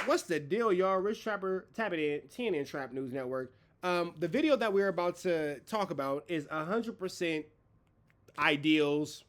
What's the deal, y'all? Rich Trapper tapping in, TNN Trap News Network. The video that we're about to talk about is 100% ideals,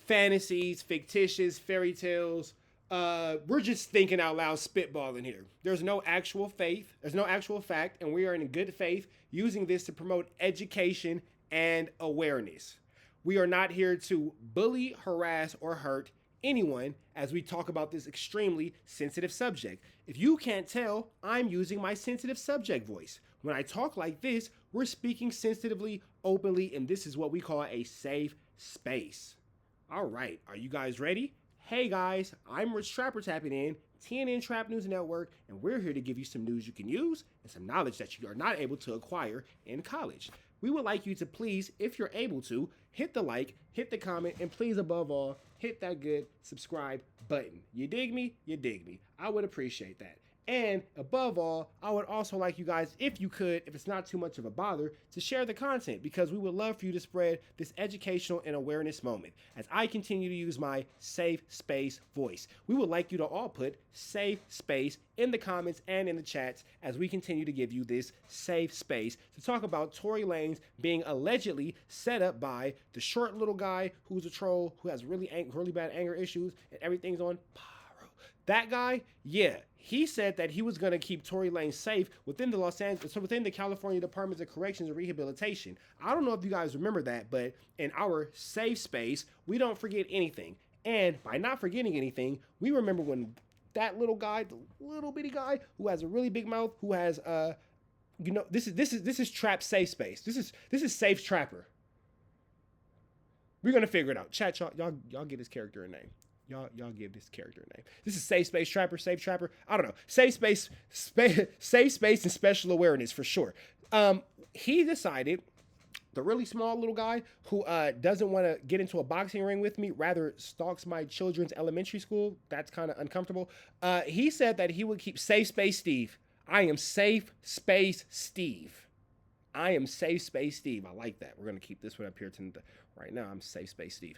fantasies, fictitious, fairy tales. We're just thinking out loud, spitballing here. There's no actual faith, there's no actual fact, and we are in good faith using this to promote education and awareness. We are not here to bully, harass, or hurt anyone as we talk about this extremely sensitive subject. If you can't tell, I'm using my sensitive subject voice. When I talk like this, we're speaking sensitively, openly, and this is what we call a safe space. All right, are you guys ready? Hey guys, I'm Rich Trapper tapping in, TNN Trap News Network, and we're here to give you some news you can use and some knowledge that you are not able to acquire in college. We would like you to please, if you're able to, hit the like, hit the comment, and please above all, hit that good subscribe button. You dig me? You dig me. I would appreciate that. And above all, I would also like you guys, if you could, if it's not too much of a bother, to share the content, because we would love for you to spread this educational and awareness moment as I continue to use my safe space voice. We would like you to all put safe space in the comments and in the chats as we continue to give you this safe space to talk about Tory Lanez being allegedly set up by the short little guy who's a troll, who has really bad anger issues, and everything's on pyro. That guy, yeah, he said that he was going to keep Tory Lanez safe within within the California Departments of Corrections and Rehabilitation. I don't know if you guys remember that, but in our safe space, we don't forget anything. And by not forgetting anything, we remember when that little guy, the little bitty guy who has a really big mouth, who has this is Trap safe space. This is Safe Trapper. We're gonna figure it out. Chat, y'all get his character a name. Y'all give this character a name. This is Safe Space Trapper, Safe Trapper. I don't know. Safe space, safe space, and special awareness for sure. He decided, the really small little guy who doesn't want to get into a boxing ring with me, rather stalks my children's elementary school. That's kind of uncomfortable. He said that he would keep Safe Space Steve. I am Safe Space Steve. I am Safe Space Steve. I like that. We're gonna keep this one up here right now. I'm Safe Space Steve.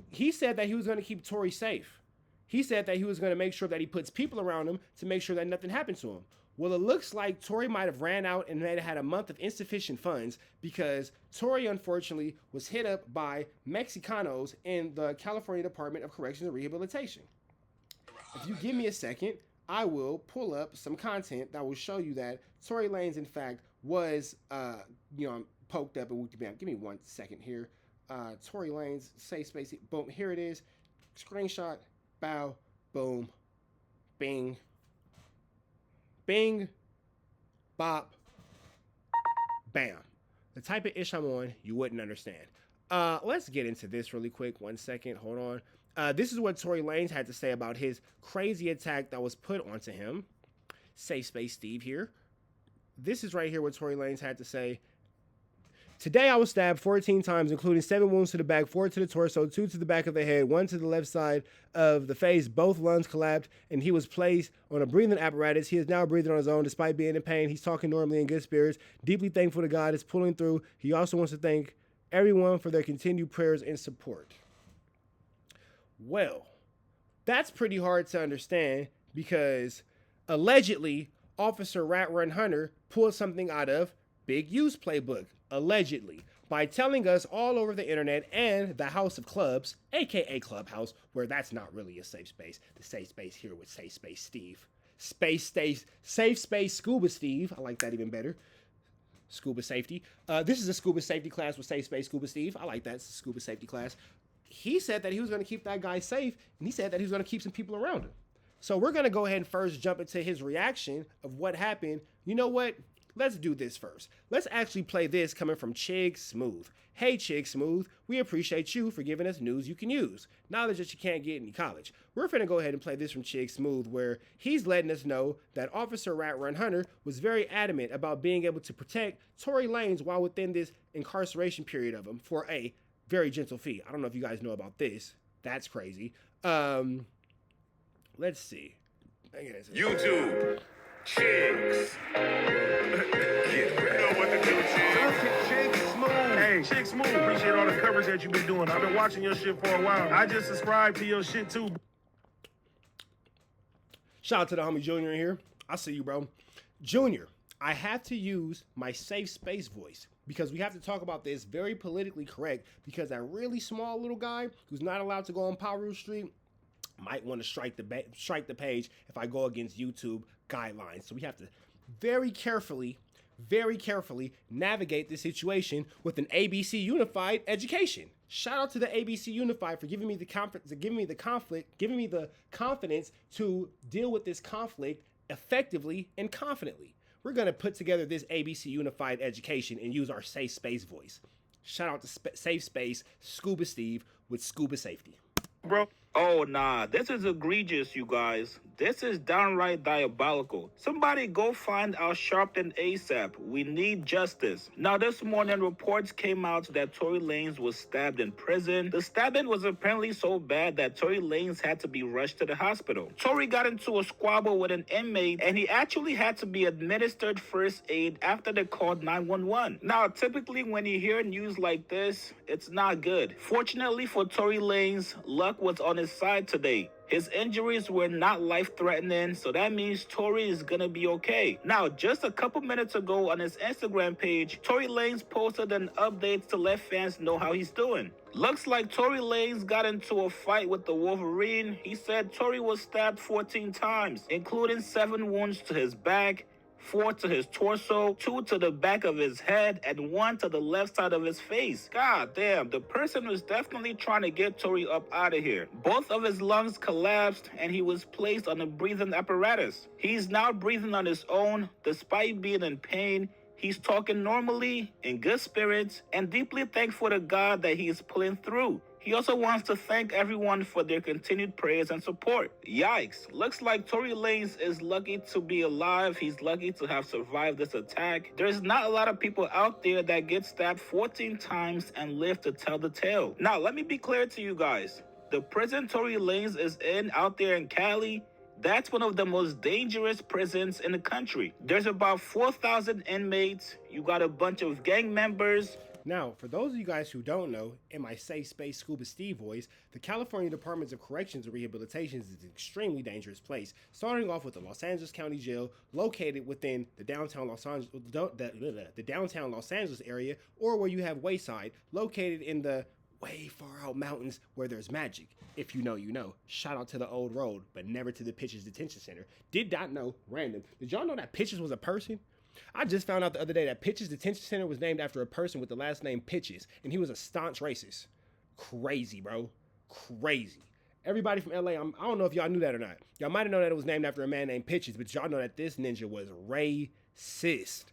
He said that he was going to keep Tory safe. He said that he was going to make sure that he puts people around him to make sure that nothing happens to him. Well, it looks like Tory might have ran out and had a month of insufficient funds, because Tory, unfortunately, was hit up by Mexicanos in the California Department of Corrections and Rehabilitation. If you give me a second, I will pull up some content that will show you that Tory Lanez, in fact, was, poked up. And give me 1 second here. Tory Lanez, safe space, boom, here it is. Screenshot, bow, boom, bing, bing, bop, bam. The type of ish I'm on, you wouldn't understand. Let's get into this really quick. 1 second, hold on. This is what Tory Lanez had to say about his crazy attack that was put onto him. Safe Space Steve here. This is right here what Tory Lanez had to say. Today I was stabbed 14 times, including 7 wounds to the back, 4 to the torso, 2 to the back of the head, 1 to the left side of the face. Both lungs collapsed, and he was placed on a breathing apparatus. He is now breathing on his own despite being in pain. He's talking normally in good spirits, deeply thankful to God is pulling through. He also wants to thank everyone for their continued prayers and support. Well, that's pretty hard to understand, because allegedly Officer Rat Run Hunter pulled something out of Big U's playbook, allegedly, by telling us all over the internet and the House of Clubs, aka Clubhouse, where that's not really a safe space. The safe space here with Safe Space Steve. Safe Space Scuba Steve. I like that even better. Scuba safety. This is a scuba safety class with Safe Space Scuba Steve. I like that. It's a scuba safety class. He said that he was going to keep that guy safe, and he said that he was going to keep some people around him. So we're going to go ahead and first jump into his reaction of what happened. You know what? Let's do this first. Let's actually play this coming from Chig Smooth. Hey, Chig Smooth, we appreciate you for giving us news you can use. Knowledge that you can't get in college. We're finna go ahead and play this from Chig Smooth, where he's letting us know that Officer Rat Run Hunter was very adamant about being able to protect Tory Lanez while within this incarceration period of him for a very gentle fee. I don't know if you guys know about this. That's crazy. Let's see. YouTube. Chicks. You know what to do, Chicks. Smooth. Hey, Chicks Smooth. Appreciate all the coverage that you've been doing. I've been watching your shit for a while. I just subscribed to your shit too. Shout out to the homie Junior in here. I see you, bro. Junior, I have to use my safe space voice because we have to talk about this very politically correct because that really small little guy who's not allowed to go on Paru Street might want to strike the page if I go against YouTube guidelines. So we have to very carefully navigate this situation with an ABC Unified education. Shout out to the ABC Unified for giving me the confidence to deal with this conflict effectively and confidently. We're going to put together this ABC Unified education and use our safe space voice. Shout out to Safe Space, Scuba Steve with Scuba Safety. Bro. Oh, nah, this is egregious, you guys. This is downright diabolical. Somebody go find Al Sharpton ASAP. We need justice. Now, this morning, reports came out that Tory Lanez was stabbed in prison. The stabbing was apparently so bad that Tory Lanez had to be rushed to the hospital. Tory got into a squabble with an inmate, and he actually had to be administered first aid after they called 911. Now, typically, when you hear news like this, it's not good. Fortunately for Tory Lanez, luck was on his side today. His injuries were not life-threatening, so that means Tory is gonna be okay. Now, just a couple minutes ago on his Instagram page, Tory Lanez posted an update to let fans know how he's doing. Looks like Tory Lanez got into a fight with the Wolverine. He said Tory was stabbed 14 times, including 7 wounds to his back, 4 to his torso, 2 to the back of his head, and 1 to the left side of his face. God damn, the person was definitely trying to get Tory up out of here. Both of his lungs collapsed, and he was placed on a breathing apparatus. He's now breathing on his own, despite being in pain. He's talking normally, in good spirits, and deeply thankful to God that he is pulling through. He also wants to thank everyone for their continued prayers and support. Yikes. Looks like Tory Lanez is lucky to be alive. He's lucky to have survived this attack. There's not a lot of people out there that get stabbed 14 times and live to tell the tale. Now, let me be clear to you guys. The prison Tory Lanez is in out there in Cali, that's one of the most dangerous prisons in the country. There's about 4,000 inmates. You got a bunch of gang members. Now, for those of you guys who don't know, in my Safe Space Scuba Steve voice, the California Departments of Corrections and Rehabilitation is an extremely dangerous place, starting off with the Los Angeles County Jail, located within the downtown Los Angeles area, or where you have Wayside, located in the way far out mountains where there's magic. If you know, you know. Shout out to the old road, but never to the Pitches Detention Center. Did not know, random. Did y'all know that Pitches was a person? I just found out the other day that Pitches Detention Center was named after a person with the last name Pitches, and he was a staunch racist. Crazy, bro. Crazy. Everybody from LA, I don't know if y'all knew that or not. Y'all might have known that it was named after a man named Pitches, but y'all know that this ninja was racist.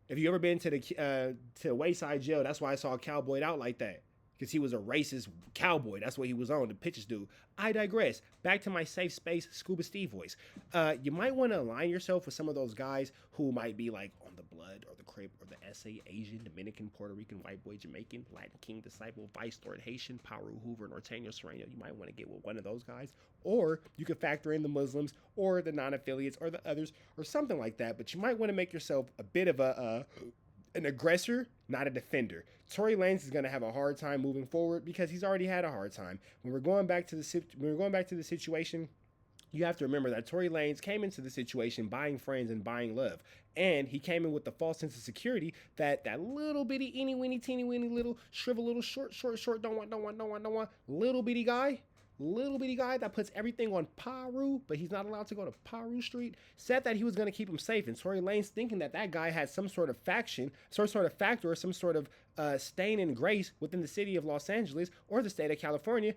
If you ever been to the Wayside Jail, that's why I saw Cowboyed out like that. Because he was a racist cowboy. That's what he was on, the Pitches dude. I digress. Back to my Safe Space Scuba Steve voice. You might want to align yourself with some of those guys who might be like on the Blood or the Crip or the SA, Asian, Dominican, Puerto Rican, White Boy, Jamaican, Latin King, Disciple, Vice Lord, Haitian, Paru, Hoover, Norteño, Sereno. You might want to get with one of those guys. Or you could factor in the Muslims or the non-affiliates or the others or something like that. But you might want to make yourself a bit of an aggressor, not a defender. Tory Lanez is going to have a hard time moving forward because he's already had a hard time. When we're going back to the situation, you have to remember that Tory Lanez came into the situation buying friends and buying love. And he came in with the false sense of security that little bitty, eeny, weeny, teeny, weeny, little, shrivel, little, short, don't want, little bitty guy that puts everything on Paru, but he's not allowed to go to Paru Street, said that he was going to keep him safe. And Tory Lanez, thinking that guy had some sort of faction, some sort of factor, or some sort of stain in grace within the city of Los Angeles or the state of California,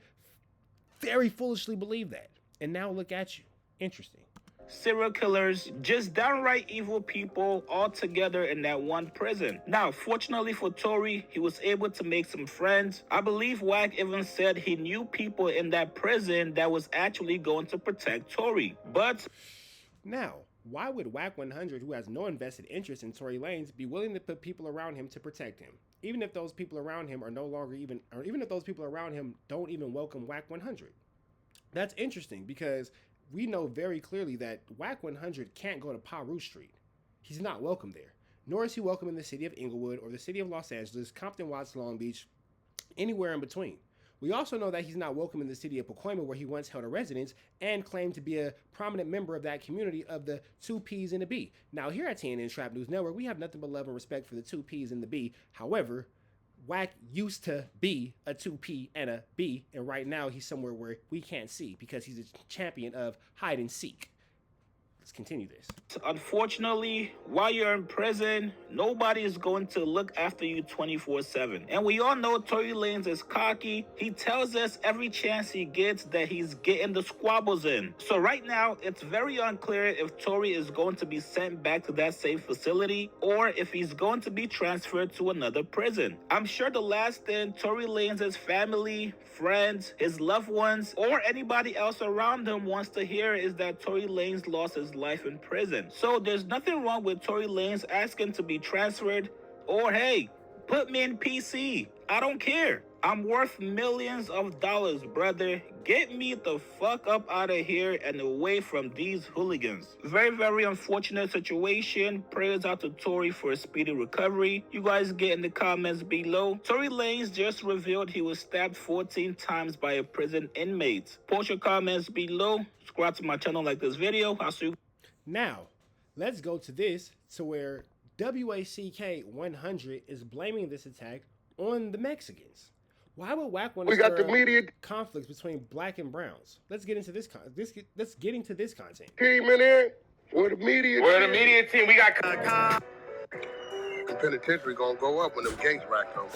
very foolishly believed that. And now look at you. Interesting. Serial killers, just downright evil people all together in that one prison. Now, fortunately for Tory, he was able to make some friends. I believe Wack even said he knew people in that prison that was actually going to protect Tory. But now, why would WàÇέNO, who has no invested interest in Tory Lanez, be willing to put people around him to protect him? Even if those people around him are no longer even if those people around him don't even welcome WàÇέNO. That's interesting because we know very clearly that WàÇέNO can't go to Paru Street. He's not welcome there. Nor is he welcome in the city of Inglewood or the city of Los Angeles, Compton, Watts, Long Beach, anywhere in between. We also know that he's not welcome in the city of Pacoima, where he once held a residence and claimed to be a prominent member of that community of the 2 P's and the B. Now, here at TNN Trap News Network, we have nothing but love and respect for the 2 P's and the B. However, Wack used to be a 2P and a B, and right now he's somewhere where we can't see because he's a champion of hide and seek. Let's continue this. Unfortunately, while you're in prison, nobody is going to look after you 24/7. And we all know Tory Lanez is cocky. He tells us every chance he gets that he's getting the squabbles in. So right now, it's very unclear if Tory is going to be sent back to that same facility or if he's going to be transferred to another prison. I'm sure the last thing Tory Lanez's family, friends, his loved ones, or anybody else around him wants to hear is that Tory Lanez lost his life in prison. So there's nothing wrong with Tory Lanez asking to be transferred, or hey, put me in PC. I don't care. I'm worth millions of dollars, brother. Get me the fuck up out of here and away from these hooligans. Very, very unfortunate situation. Prayers out to Tory for a speedy recovery. You guys get in the comments below. Tory Lanez just revealed he was stabbed 14 times by a prison inmate. Post your comments below. Subscribe to my channel, like this video. I'll see you. Now, let's go to this, to where WACK100 is blaming this attack on the Mexicans. Why would Wack want to stir conflicts between black and browns? Let's get into this. Let's get into this content. Team in here. Where the media? We're the media team. We got The penitentiary gonna go up when them gates racked on.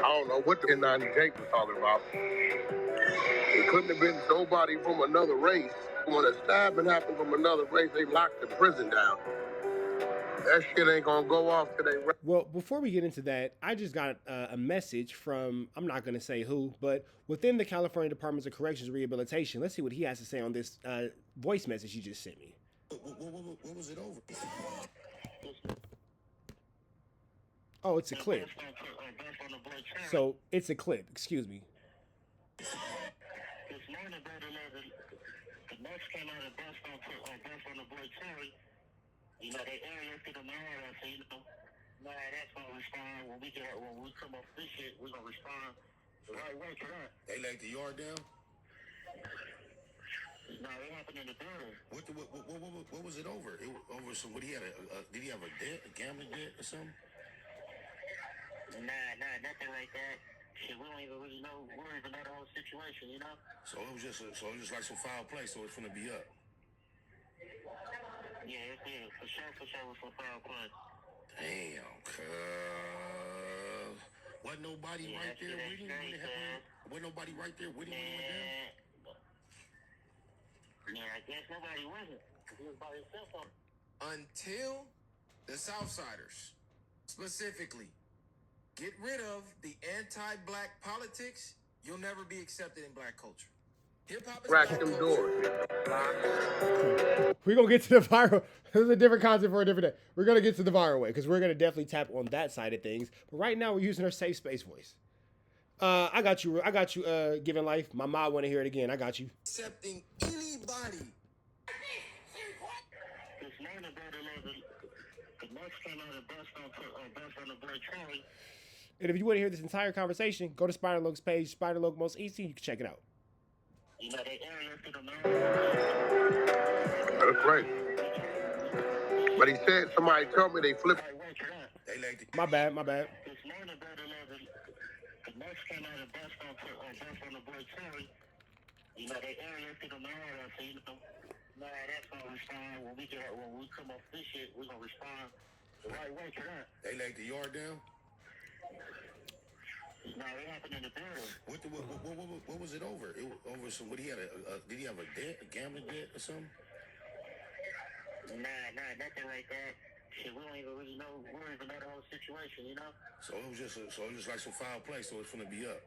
I don't know what the N90 Jake was talking about. It couldn't have been nobody from another race. When a stabbing happened from another race, they locked the prison down. That shit ain't gonna go off today. Well, before we get into that, I just got a message from, I'm not going to say who, but within the California Departments of Corrections and Rehabilitation. Let's see what he has to say on this voice message he just sent me. What was it over? Oh, it's a clip. So, it's a clip. Excuse me. This morning, the next came out and bust on the boy Tory. You know, they airlifted him out. I said, you know, nah, that's gonna respond. When we come off this shit, we're gonna respond the right way to that. They laid the yard down? Nah, it happened in the building. What was it over? It was over some, what he had did he have a debt, a gambling debt or something? Nah, nothing like that. Shit, we don't even really know. We don't even know the whole situation, you know? So it was just like some foul play, so it's gonna be up. Yeah, it did. For sure, with some foul play. Damn, cuz. Wasn't nobody right there with him when it happened? Wasn't nobody right there with him when it went down? Yeah, I guess nobody wasn't. He was by himself. Until the Southsiders, specifically, get rid of the anti-black politics, you'll never be accepted in black culture. Hip-hop is Rack black them culture. doors. We're going to get to the viral. This is a different content for a different day. We're going to get to the viral way because we're going to definitely tap on that side of things. But right now, we're using her safe space voice. I got you, Giving Life. My mom want to hear it again. I got you. Accepting anybody. This morning, the next came out and bust on the boy Tory. And if you want to hear this entire conversation, go to Spider Loke's page, Spider Loke Most EC. You can check it out. You know, they airlifted him out. That's right. But he said, somebody told me they flipped. They laid the... My bad. This morning, the next came out and bust on the boy Tory. You know, they airlifted him out. I said, you know, nah, that's gonna respond. When we come off this shit, we're gonna respond the right way to that. They laid the yard down? Nah, it happened in the building. What was it over? It was over some, what he had did he have a debt, a gambling debt or something? Nah, nothing like that. Shit, we don't even really know. We don't even know the whole situation, you know? So it was just like some foul play, so it's gonna be up.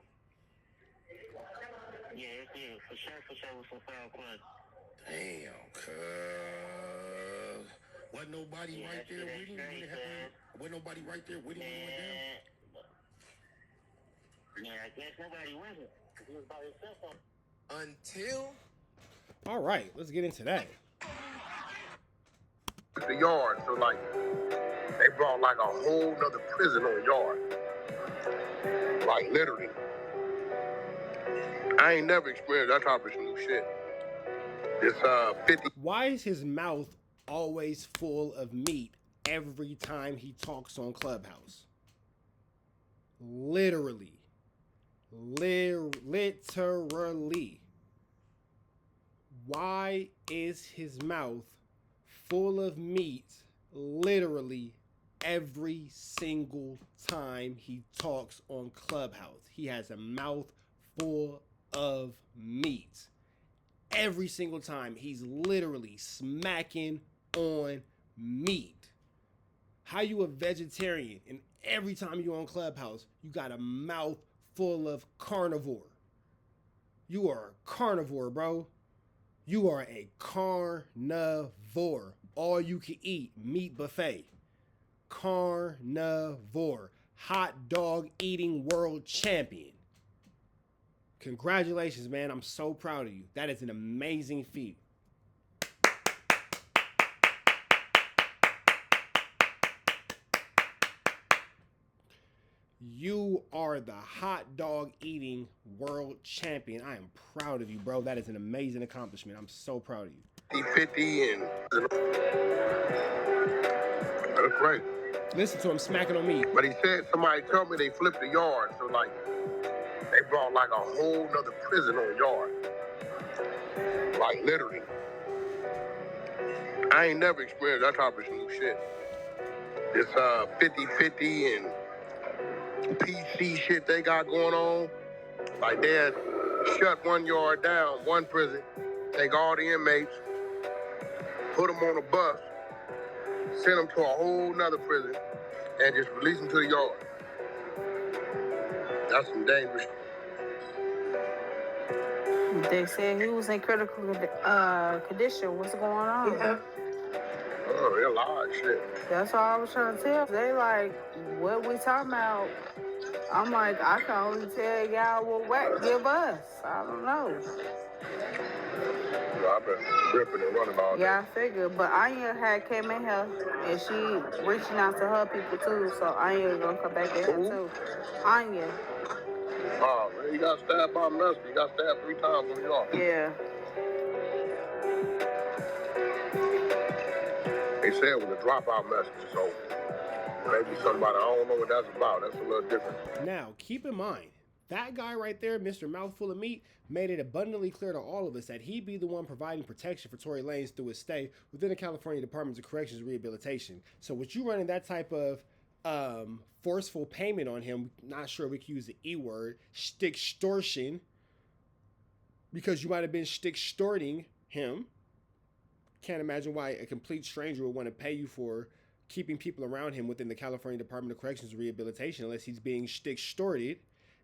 Yeah, it did. For sure with some foul play. Damn, cuz. Wasn't nobody right there with him when it happened? Wasn't nobody right there with him when it went down? Yeah, I guess nobody wasn't. He was by himself. Until... All right, let's get into that. The yard, so like, they brought like a whole nother prison on the yard. Like literally. I ain't never experienced that type of new shit. It's 50. Why is his mouth always full of meat every time he talks on Clubhouse? Literally. Literally. Why is his mouth full of meat literally every single time he talks on Clubhouse? He has a mouth full of meat. Every single time he's literally smacking on meat. How you a vegetarian and every time you're on Clubhouse, you got a mouth full of carnivore? You are a carnivore, bro. You are a carnivore. All you can eat, meat buffet. Carnivore. Hot dog eating world champion. Congratulations, man. I'm so proud of you. That is an amazing feat. You are the hot dog eating world champion. I am proud of you, bro. That is an amazing accomplishment. I'm so proud of you. 50 and that's right. Listen to him smacking on me. But he said somebody told me they flipped the yard, so like they brought like a whole nother prison on yard. Like literally. I ain't never experienced that type of new shit. This 50-50 and PC shit they got going on. Like they had shut one yard down, one prison, take all the inmates, put them on a bus, send them to a whole nother prison, and just release them to the yard. That's some dangerous. They said he was in critical condition. What's going on? Yeah. Oh, they're a lot of shit. That's all I was trying to tell. They like, what we talking about? I'm like, I can only tell y'all what Wack give us. I don't know. Well, I've been ripping and running all day. Yeah, I figured. But Anya had came in here, and she reaching out to her people, too. So Anya gonna come back in here, too. Anya. Oh, man, you got stabbed by a messenger. You got stabbed 3 times on the yard. Yeah. They said it was a dropout message, so maybe somebody, I don't know what that's about. That's a little different. Now, keep in mind, that guy right there, Mr. Mouthful of Meat, made it abundantly clear to all of us that he'd be the one providing protection for Tory Lanez through his stay within the California Department of Corrections and Rehabilitation. So with you running that type of forceful payment on him, not sure we can use the E word, extortion, because you might have been extorting him. Can't imagine why a complete stranger would want to pay you for keeping people around him within the California Department of Corrections and Rehabilitation unless he's being extorted.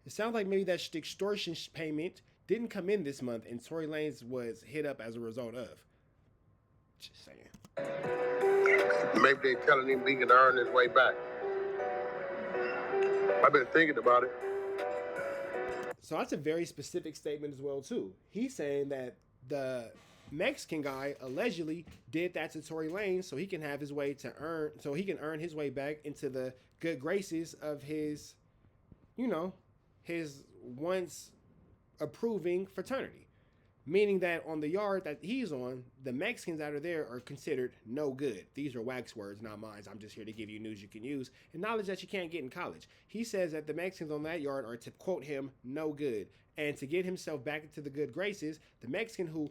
It sounds like maybe that extortion payment didn't come in this month and Tory Lanez was hit up as a result of. Just saying. Maybe they're telling him he can earn his way back. I've been thinking about it. So that's a very specific statement as well, too. He's saying that the Mexican guy allegedly did that to Tory Lanez so he can have his way to earn, so he can earn his way back into the good graces of his, you know, his once approving fraternity. Meaning that on the yard that he's on, the Mexicans that are there are considered no good. These are Wack's words, not mine. I'm just here to give you news you can use and knowledge that you can't get in college. He says that the Mexicans on that yard are, to quote him, no good. And to get himself back into the good graces, the Mexican who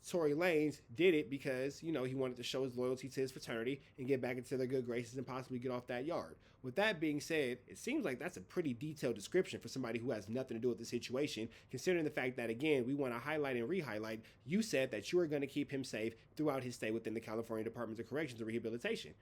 Tory Lanez did it because, you know, he wanted to show his loyalty to his fraternity and get back into their good graces and possibly get off that yard. With that being said, it seems like that's a pretty detailed description for somebody who has nothing to do with the situation, considering the fact that, again, we want to highlight and re-highlight, you said that you were going to keep him safe throughout his stay within the California Department of Corrections and Rehabilitation,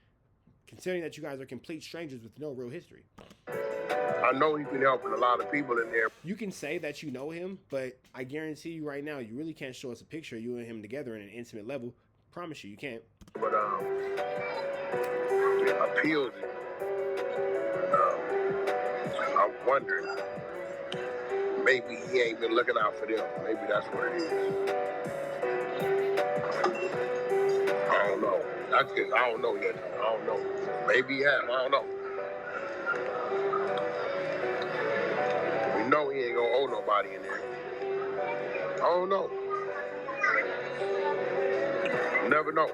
considering that you guys are complete strangers with no real history. I know he's been helping a lot of people in there. You can say that you know him, but I guarantee you right now, you really can't show us a picture of you and him together in an intimate level. Promise you, you can't. But appeals it. I'm wondering, maybe he ain't been looking out for them. Maybe that's what it is. I don't know. That's just, I don't know yet. I don't know. Maybe he has. I don't know. know he ain't gonna owe nobody in there. I don't know. Never know.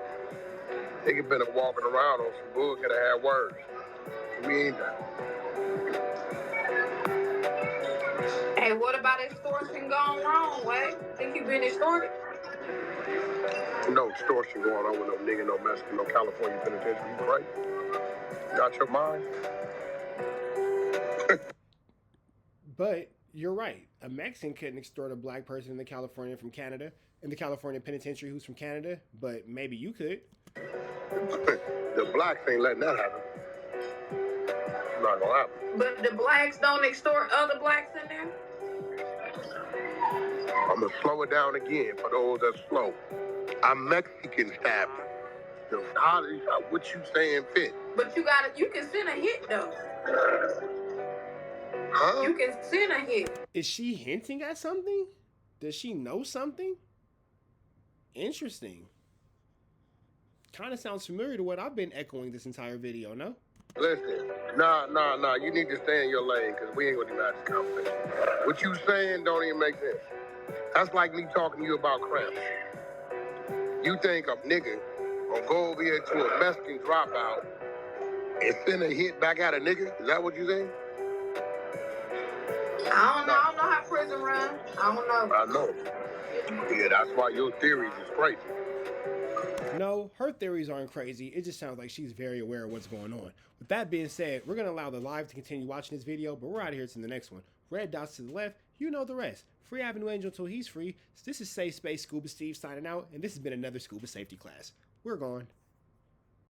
Nigga been walking around on some bull, could have had words. We ain't done. Hey, what about extortion gone wrong, Wack? Think you been extorted? No extortion going on with no nigga, no Mexican, no California penitentiary. You crazy? You got your mind? But you're right. A Mexican couldn't extort a black person in the California penitentiary who's from Canada, but maybe you could. The blacks ain't letting that happen. It's not gonna happen. But the blacks don't extort other blacks in there? I'm gonna slow it down again for those that's slow. I'm Mexican stabbed. What you saying fit? But you can send a hit though. Huh? You can send a hit. Is she hinting at something? Does she know something? Interesting. Kind of sounds familiar to what I've been echoing this entire video, no? Listen, nah. You need to stay in your lane, because we ain't gonna do that conversation. What you saying don't even make sense. That's like me talking to you about cramps. You think a nigga gonna go over here to a Mexican dropout and send a hit back at a nigga? Is that what you saying? I don't know how prison run. I don't know. I know. Yeah, that's why your theories is crazy. No, her theories aren't crazy. It just sounds like she's very aware of what's going on. With that being said, we're going to allow the live to continue watching this video, but we're out of here to the next one. Red dots to the left, you know the rest. Free Avenue Angel until he's free. So this is Safe Space Scuba Steve signing out, and this has been another Scuba Safety class. We're gone.